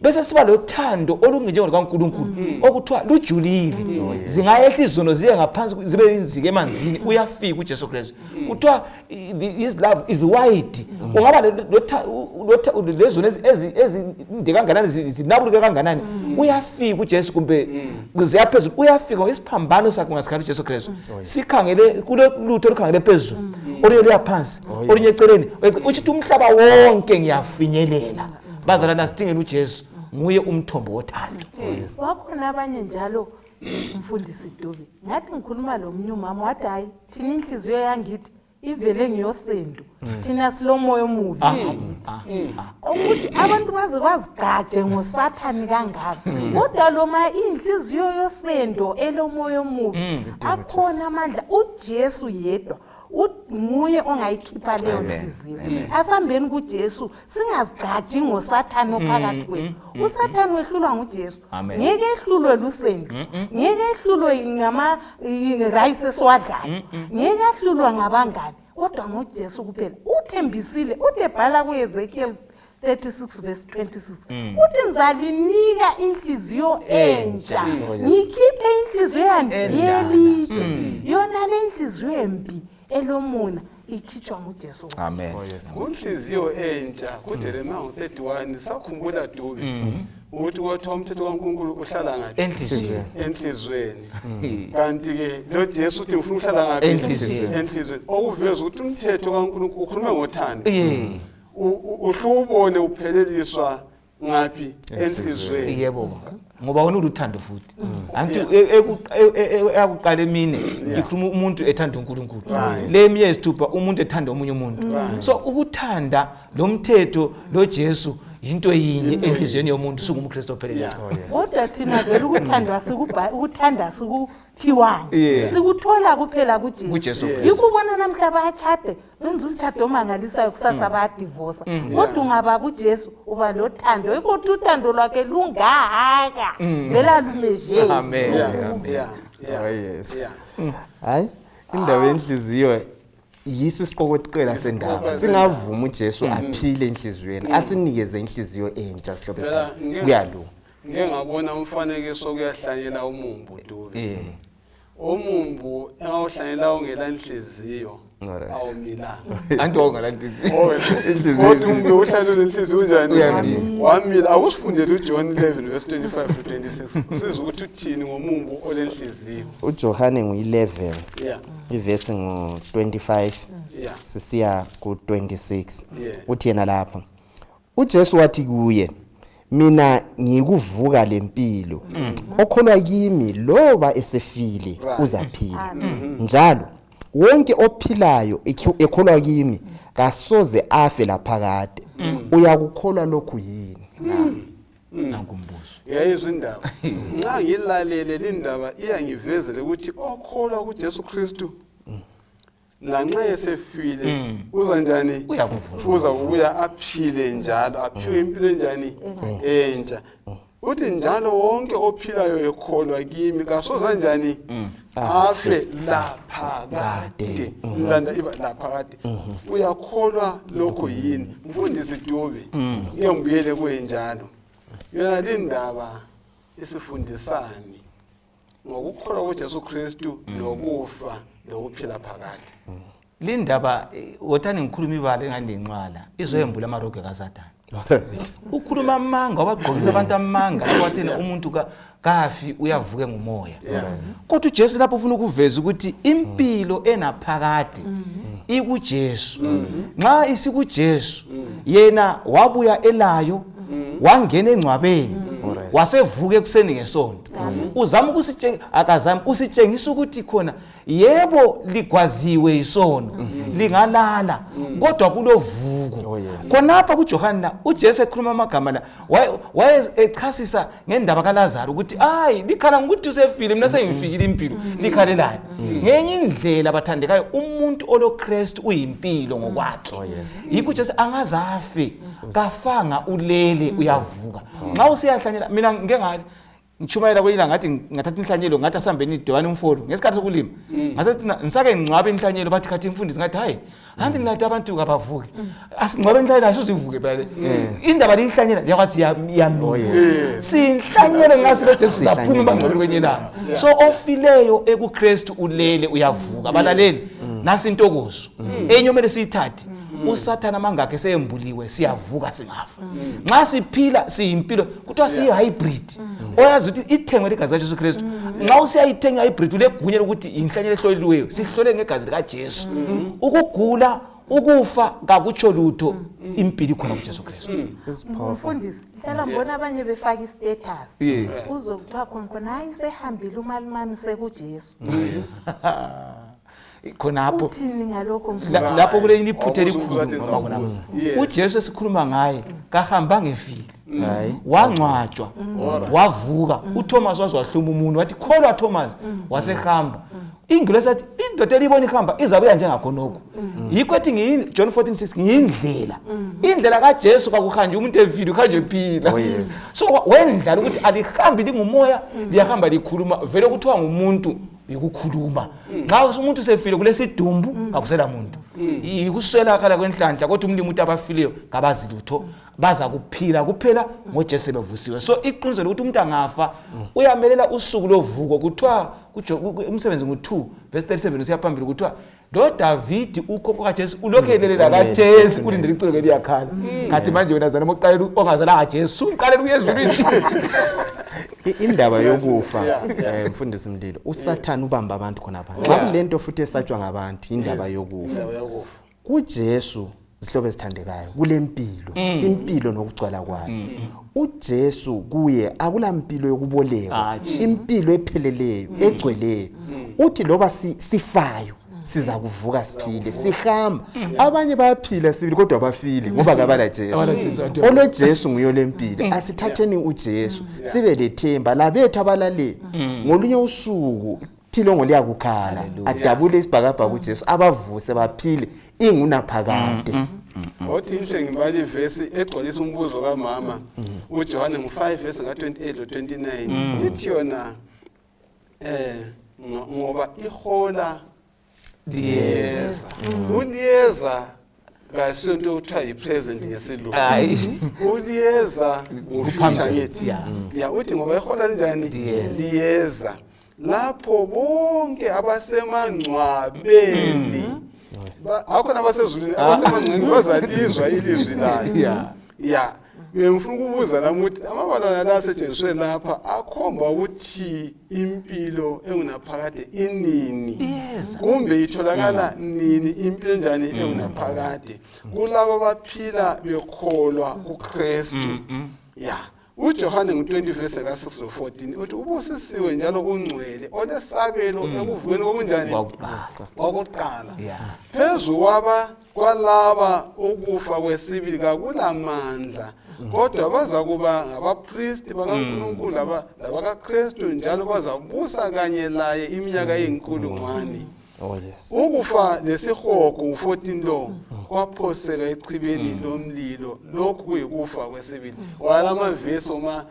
[SPEAKER 2] bese siba lothando olungenjengolo kaNkulunkulu okuthiwa lujulile zingayehla izono ziye ngaphansi zibe izike emanzini uyafika uJesu Kristu kuthiwa his love is wide ungaba lezono ezinde kanganani zinabuluke kanganani uyafika uJesu kumbe ziyaphezulu uyafika ngesiphambano sakhe ngasikhala uJesu Kristu sikhangele kule lutho olukhangele phezulu olinye luyaphansi olinye eceleni uthi umhlaba wonke ngiyafinyelela bazalana sidingela uJesu nguye umthombo wothando
[SPEAKER 3] wakhona abanye njalo umfundisi Dube ngathi ngikhuluma lo mnyumama wathi hayi thina inhliziyo yangithi ivele ngiyosendo thina silomoya omubi ngakithi ukuthi abantu bazigcaje ngoSathani kangaka kodwa loma inhliziyo yosendo elomoya omubi akhona amandla uJesu yedwa nguye ongayikhipha leyo nhliziyo asambeni kuJesu singazigcaji ngoSathani ophakathi kwethu uSathani wehlulwa nguJesu ngeke ehlulwe lusendo ngeke ehlulwe ngama rice eswadlayo ngeke ehlulwe ngabangani kodwa ngoJesu kuphela uthembisile uthebhala kuEzekiel 36 verse 26 uthi nzalinika inhliziyo entsha ngikhiphe inhliziyo yandiyelitshe yona le inhliziyo embi elomuna ikhitshwa nguJesu
[SPEAKER 2] amen
[SPEAKER 1] kunhliziyo entsha kuJeremiya 31 sakhumbula Dube ukuthi kwathiwa umthetho kaNkulunkulu uhlala ngaphi enhlizweni kanti ke lo Jesu uthi ngifuna uhlala ngaphi enhlizweni okuveza ukuthi umthetho kaNkulunkulu ukhuluma ngothando uhlubone upheleliswa ngaphi enhlizweni
[SPEAKER 2] yebo ngoba wona uluthando futhi anti eyakuqala emine ikhuluma umuntu ethanda uNkulunkulu lemiye isithupha umuntu ethanda omunye umuntu so ukuthanda lo mthetho lo Jesu into yinye enhlizweni yomuntu singumKristu opheleleyo
[SPEAKER 3] kodwa thina vele ukuthanda sikuphiwani sikuthola kuphela kuJesu yikubona namhla bayachade benza umtshado omangalisayo kusasa bayadivorce kodwa ungaba kuJesu uba lothando ukuthi uthando lwakhe lungaka vela lumeje
[SPEAKER 2] amen
[SPEAKER 4] hayi indawo enhliziyo yiso isiqokoqela sendaba singavuma uJesu aphile enhliziyweni asinikeze inhliziyo entsha sihlobo kuyalunga
[SPEAKER 1] ngeke ngabona umfanekiso kuyahlanyela umumbu Dube umumbu engawuhlanyela ongela inhliziyo awumilanga
[SPEAKER 2] anti ongela inhliziyo
[SPEAKER 1] kodwa umumbu uhlanyela inhliziyo unjani wamila akusifundele uJohn 11 verse 25 to 26 usiza ukuthi uthini ngomumbu olenhliziyo
[SPEAKER 4] uJohane ngu11 ivesi ngo25 sisiya ku26 uthi yena lapha uJesu wathi kuye mina ngikuvuka lempilo okholwa kimi loba esefile uzaphila njalo wonke ophilayo ekholwa kimi kasoze afe laphakade uyakukholwa lokhu yini
[SPEAKER 2] nankumbuzo
[SPEAKER 1] yayizwa indaba nxa ngilalele lindaba iyangivezele ukuthi okholwa kuJesu Kristu lanxa esefile uza njani uza kubuya aphile njalo aphiwe impilo enjani entsha uthi njalo wonke ophilayo ekholwa kimi kasoza njani afe lapha kade mlanda iba lapha kade uyakholwa lokho yini mfundisi Dube ngiyongibuyele kwenjalo yona lindaba isifundisani ngokukholwa kuJesu Kristu nokufa lokuphila phakade
[SPEAKER 2] lindaba wothani ngikhuluma ibala engandenqala izoyembula amarogo kaSathane ukhuluma amanga wabagqokisa abantu amanga kwathena umuntu kafi uyavuke ngumoya kodwa uJesu lapho ufuna ukuveza ukuthi impilo enaphakade ikuJesu nxa isikuJesu yena wabuya elayo wangena engcwabeni wasevuka ekuseni ngesonto uzama akazama usitshengisa ukuthi khona yebo ligwaziwe isono lingalala kodwa kulovuko khonapha kuJohana uJesu ekhuluma amagama la waye echasisa ngendaba kaLazaro ukuthi hayi likhala ukuthi usefile mina sengifikile impilo likhalelani ngenye indlela abathandekayo umuntu oloKristu uyimpilo ngokwakhe yikho Jesu angazafe kafanga ulele uyavuka nxa usiyahlanyela mina ngengale ngishumayela kwelila ngathi ngathatha inhlanyelo ngathi asambeni idwani umfolo ngesikhathi sokulima ngasethi nisake ngcwabe inhlanyelo bathi khathi imfundisi ngathi hayi anti ngilade abantu kabavuki asingcwabe inhlanyelo asizivuke phela indaba linhlanyela yakwathi yami sinhlanyelo ngasilo Jesu saphuma bangcwabeni kwenye langa so ofileyo ekuKristu ulele uyavuka abalaleli nasi intokozo enyomele siyithathe uSathana mangakhe seyembuliwe siyavuka singafa nxa siphila siyimpilo kuthiwa siyi hybrid oyazi ukuthi ithengwe legazi laJesu Kristu nxa usiyayithenga hybrid ulegunya lokuthi inhlanyelo ehloliweyo sihlole ngegazi likaJesu ukugula ukufa kakutsho lutho impilo khona kuJesu Kristu
[SPEAKER 3] Mfundisi hlala mbona abanye befaka istatus uzokuthiwa khona hayi sehambile umalimami sekuJesu
[SPEAKER 2] khonapho
[SPEAKER 3] uthini ngalokho
[SPEAKER 2] lapho kule iliphuthe elikhulu ngoba khonapho uJesu esikhuluma ngaye kahamba ngevili wangcwatshwa wavuka uThomas wahluma umuntu wathi kholwa Thomas wasehamba ingilosi yathi indoda elibona ihamba izabuya njengakhonoko yikho ethi ngiyini John 14:6 ngiyindlela indlela kaJesu kwakuhanje umuntu evili ukhanje ephila so wendlala ukuthi alihambi lingumoya liyahamba likhuluma vele kuthiwa ngumuntu ukukhuluma nxa umuntu sefile kulesidumbu akusela umuntu ikuswela khala kwenhlanhla kodwa umlimi uthi abafileyo ngabazi lutho baza kuphila kuphela ngoJesu bevusiwe so iqiniso ukuthi umuntu angafa uyamelela usuku lovuko kuthiwa umsebenzi ngo2 verse 37 usiyaphambili kuthiwa lo David ukhokho kaJesu ulokhelela kaJesu kulindele icilo liyakhala kathi manje wena zana moqalela ongazalanga Jesu uqalela uyezulwini
[SPEAKER 4] indaba yokufa mfundisi Mlilo uSathana ubamba abantu khonapha xa kulento futhi esatshwa ngabantu indaba yokufa kuJesu isihlobo esithandekayo kulempilo impilo nokugcwala kwayo uJesu kuye akulampilo yokuboleka impilo epheleleyo egcweleyo uthi loba sifayo siza kuvuka siphile sihamba abanye bayaphila sibili kodwa bafile ngoba kabala Jesu olo Jesu nguye lempilo asithatheni uJesu sibe lethemba labethu abalale ngolunye usuku thilongo liyakukhala adabule isibhakabhaka uJesu abavuse baphile ingunaphakade
[SPEAKER 1] othi nje ngibali verse egcwalisa umbuzo kaMama uJohane ngo5 verse nga28 lo 29 ithi yona ngoba ihola liyeza uliyeza kasonto ukuthiwa yipresent ngesilungu uliyeza ufuture ngithi ya uthi ngoba ihola linjani liyeza lapho bonke abasemangcwabeni akhona abasezulwini abasemangcwabeni bazalizwa ilizwi layo ya ngifuna ukubuza namuthi amabala la asetshenziswe lapha akhomba ukuthi impilo engunaphakade inini kumbe itholakala nini impilo enjani engunaphakade kulabo abaphila bekholwa kuKristu ya uJohane ngo20 verse ka6 lo 14 uthi ubusisiwe njalo ungcwele olesabelo ekuvukeni kokunjani kwakuqala phezu kwalaba ukufa kwesibili kakulamandla kodwa baza kuba ngabapriest bakaNkulunkulu labakaKristu njalo bazabusa kanye laye iminyaka eyinkulungwane ukufa lesihogo u14 lo kwaphosela echibeni lomlilo lokhu kuyikufa kwesibili walama verse uma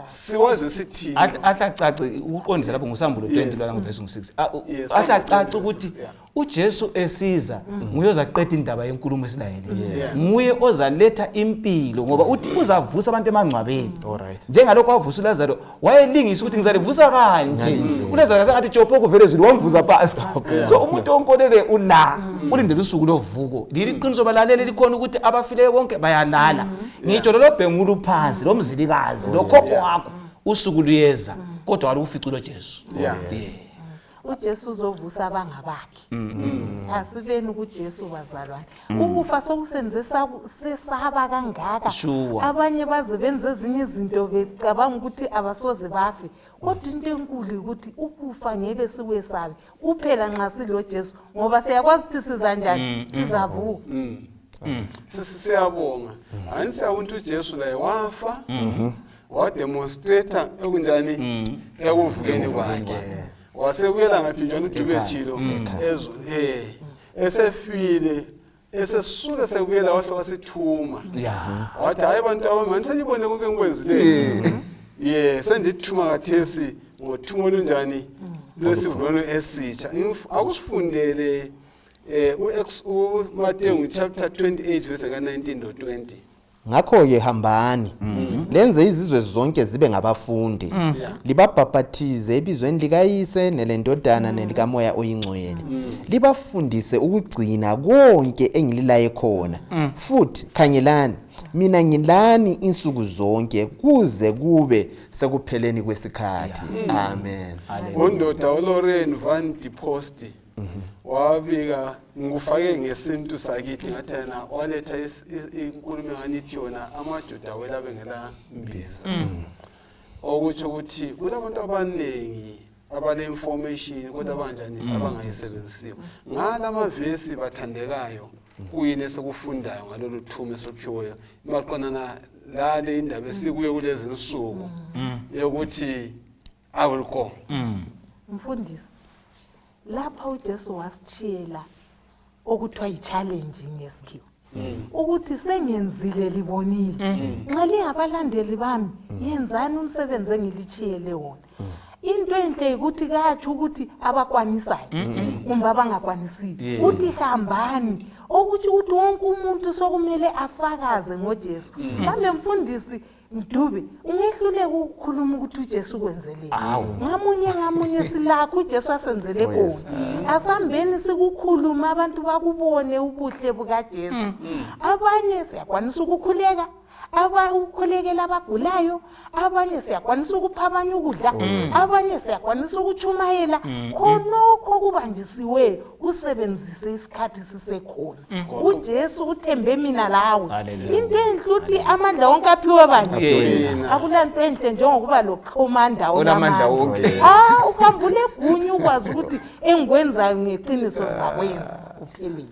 [SPEAKER 1] siwazi sithini
[SPEAKER 2] ahlacace uqondisa lapho ngusambulo 20 lwana verse 6 ahlacace ukuthi uJesu esiza nguye ozaqeda indaba yenkulumo esilayele nguye ozaletha impilo ngoba uthi uzavusa abantu emangcwabeni njengalokho wavusa uLazaro wayelingisa ukuthi ngizalivusa kanje uLazaro ngathi Jopo kuvele ezulu wamvuza phansi so umuntu onkolele ula ulindele usuku lovuko liliqiniso balalele likhona ukuthi abafileyo bonke bayalala ngitsho lo bhengulu phansi lo mzilikazi lo khokho wakho usuku luyeza kodwa walufica lo Jesu
[SPEAKER 3] uJesu uzovusa abangabakhe. Asibeni kuJesu bazalwane. Ukufa sokusenze sesaba kangaka.
[SPEAKER 2] Sure.
[SPEAKER 3] Abanye baze benze ezinye izinto becabanga ukuthi abasoze bafe. Kodwa into enkulu ukuthi ukufa ngeke siwesabe. Kuphela nxa silo Jesu ngoba siyakwazi ukuthi siza njani sizavuka.
[SPEAKER 1] Siyabonga. Angisiyabona uJesu la wafa. Wademonstrate okunjani ekuvukeni kwakhe. Wasebuyela ngaphinjwa uDube Chilo esefile esesuka sekubuyela wahle wasithuma. Wathi hayi abantu abamani senibone konke engikwenzileyo. Sendithuma kathesi ngothuma olunjani lwesivumelwano esitsha. Akusifundele uMateyu chapter 28 verse ka19 to 20.
[SPEAKER 4] Ngakho-ke hambani lenze izizwe zonke zibe ngabafundi libabhaphathize ebizweni likayise nelendodana nelikamoya oyingcwele libafundise ukugcina konke engililaye khona futhi khangelani mina ngilani insuku zonke kuze kube sekupheleni kwesikhathi. Amen.
[SPEAKER 1] Undoda uLauren van die Post wabika ngikufake ngesintu sakithi ngathana waletha inkulumo nganithi yona amaJuda wela bengela mbiza. Okuthi ukuthi kulabantu abaningi abale information kodwa abanjani abangayisebenzisiyo. Ngala amavesi bathandekayo kuyini esekufundayo ngalolu thumo esophiweyo. Maqonana lale indaba esikuye kulezi insuku yokuthi I will go.
[SPEAKER 3] Mfundisi lapha uJesu wasichiyela okuthiwa i-challenge ngesikhiwo. Ukuthi sengenzile libonile. Nxa lingabalandeli bami yenzani umsebenzi engilichiyele wona. Into enhle ukuthi kathi ukuthi abakwanisayo kumbe abangakwanisiyo uthi hambani ukuthi wonke umuntu sokumele afakaze ngoJesu. Kambe mfundisi Mdube ungehluleka ukukhuluma ukuthi uJesu kwenzeleni. Ngamunye silakho uJesu asenzele kona. Asambeni sikukhuluma abantu bakubone ubuhle bukaJesu. Abanye siyakwanisa ukukhuleka, ukukhulekela abagulayo, abanye siyakwanisa ukupha abanye ukudla, abanye siyakwanisa ukuchumayela. Khonokho kubanjisiwe usebenzise isikhathi sisekhona. uJesu uthembe mina lawe. Into enhle uthi amandla wonke aphiwe bani? Akulanto enhle njengokuba lokhomanda onamandla wonke. Ukambule gunyu ukwazi ukuthi engikwenzayo ngeqiniso zakwenza uphelele.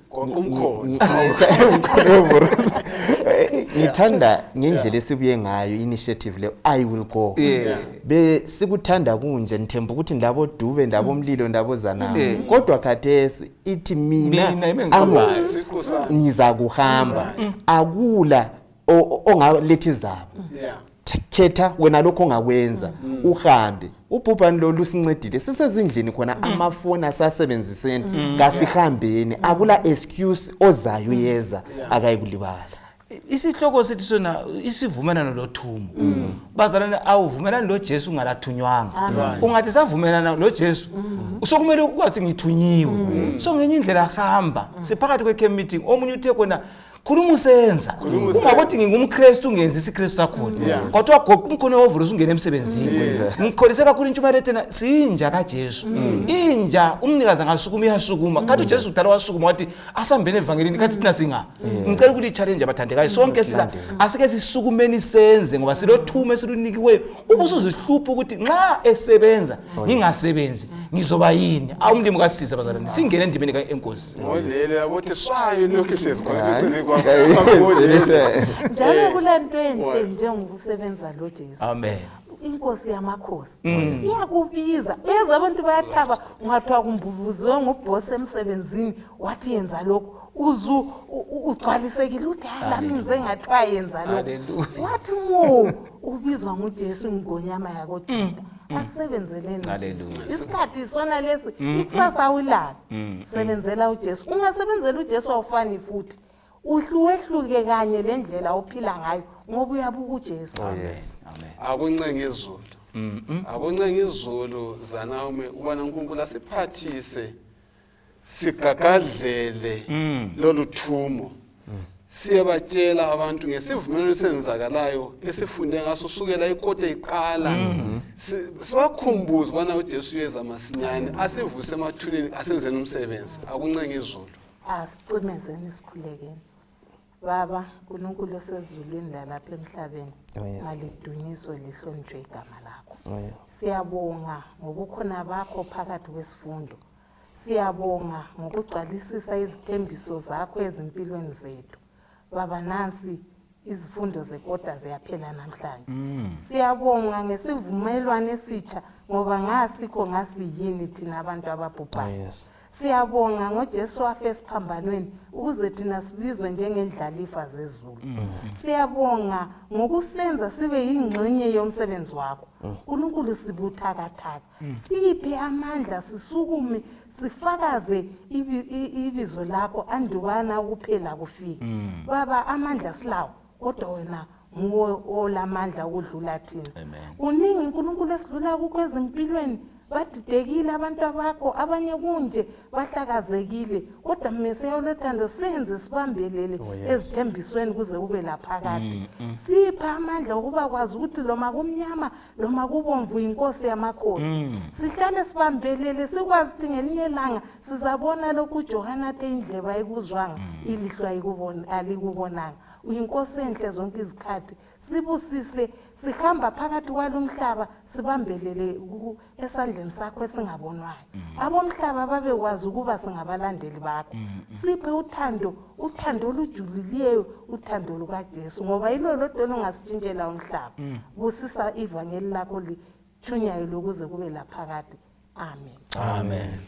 [SPEAKER 4] Ngithanda ngendlela esibuye ngayo initiative le I will go. Be sikuthanda kunje nithemba ukuthi ndabo Dube ndabo Mlilo ndabo Zanama. Kodwa khathesi ithi mina ngiza kuhamba. Akula ongalethi zabo. Khetha wena lokho ongakwenza uhambe. Ubhubhani lo lusincedile sisezindlini khona amafoni asasebenziseni ngasihambeni akula excuse ozayo yeza akayikulibala.
[SPEAKER 2] Isihloko sithi sona isivumelano lothumo. Bazalwane awuvumelani lo Jesu ungalathunywanga. Ungathi savumelana lo Jesu usokumele ukwazi ngithunyiwe. So ngenye indlela hamba. Siphakathi kwe meeting omunye uthe khona khuluma usenza. Ungakuthi ngingumKristu ungenza isiKristu sakhona. Kodwa goqa umkhono wovula usungena emsebenzini. Ngikholise kakhulu intshumayelo ethena sinja kaJesu. Inja umnikazi angasukuma iyasukuma. Kathi uJesu udala wasukuma wathi asambene evangelini kathi thina singa. Ngicela ukuthi i-challenge abathandekayo sonke sila asike sisukumeni senze ngoba silothume esilunikiweyo. Ubusuzihlupha ukuthi nxa esebenza ngingasebenzi ngizoba yini? Awumlimi kasisiza bazalwane. Singene endimeni kaNkosi.
[SPEAKER 1] Ngolele yabothi swayo lokho ehlezi khona eceleni
[SPEAKER 3] njalo kulanto enhle njengokusebenza lo Jesu.
[SPEAKER 2] Amen.
[SPEAKER 3] Inkosi yamakhosi iyakubiza beza abantu bayathaba ungathiwa kumbubuziwe ngubhosi emsebenzini wathi yenza lokho ugcwalisekile uthi lami ngize ngathiwa yenza lokho wathi ubizwa nguJesu ngonyama yakoJuda asebenzeleni uJesu. Isikhathi sona lesi ikusasa awilala sebenzela uJesu. Ungasebenzela uJesu awufani futhi uhluke kanye lendlela ophila ngayo ngoba uyabuka uJesu.
[SPEAKER 2] Amen.
[SPEAKER 1] Akuncenga izulu. Akuncenga izulu Zanawume ubona uNkulunkulu asiphathise sigagadlele lolu thumo. siyabatshela abantu ngesivumelwano senzakalayo esifunde ngaso sukela ikota iqala sibakhumbuza bona uJesu uyeza masinyane asivuse emathuleni asenzeni umsebenzi akuncenge izulu.
[SPEAKER 3] Asicimezeni isikhulekeni. Baba uNkulunkulu osezulwini lalapha emhlabeni malidunyiswe lihlonishwe igama lakho. Siyabonga ngobukhona bakho phakathi kwesifundo. Siyabonga ngokugcwalisisa izithembiso zakho ezimpilweni zethu. Baba nansi izifundo zekota ziyaphela namhlanje. Siyabonga ngesivumelwano esitsha ngoba ngasikho ngasiyini thina abantu ababhubhayo. Siyabonga ngoJesu wafe esiphambanweni ukuze thina sibizwe njengendlalifa zezulu. Siyabonga ngokusenza sibe yingxenye yomsebenzi wakho. uNkulunkulu sibuthakathaka. Siphe amandla sisukume sifakaze ibizo lakho andubana ukuphela kufika. Baba amandla silawo kodwa wena nguwe olamandla ukudlula thina. Uningi uNkulunkulu esidlula kukwezimpilweni. Badidekile abantu bakho abanye kunje bahlakazekile kodwa Mesiya lothando senze sibambelele ezithembisweni kuze ube laphakade. Sipha amandla ukuba kwazi ukuthi loma kumnyama loma kubomvu inkosi yamakhosi. Sihlale sibambelele sikwazi ukuthi ngelinye ilanga sizabona lokhu uJohana athe indlebe ayikuzwanga ilihlo alikubonanga. Uyinkosi enhle zonke izikhathi. Sibusise sihamba phakathi kwalomhlaba sibambelele esandleni sakho esingabonwayo. Abomhlaba babekwazi ukuba singabalandeli bakho. Siphe uthando olujulileyo, uthando lukaJesu ngoba yilo lodwa ongasitshintshela umhlaba. Busisa ivangeli lakho lithunyayelwe ukuze kube laphakade. Amen.
[SPEAKER 2] Amen.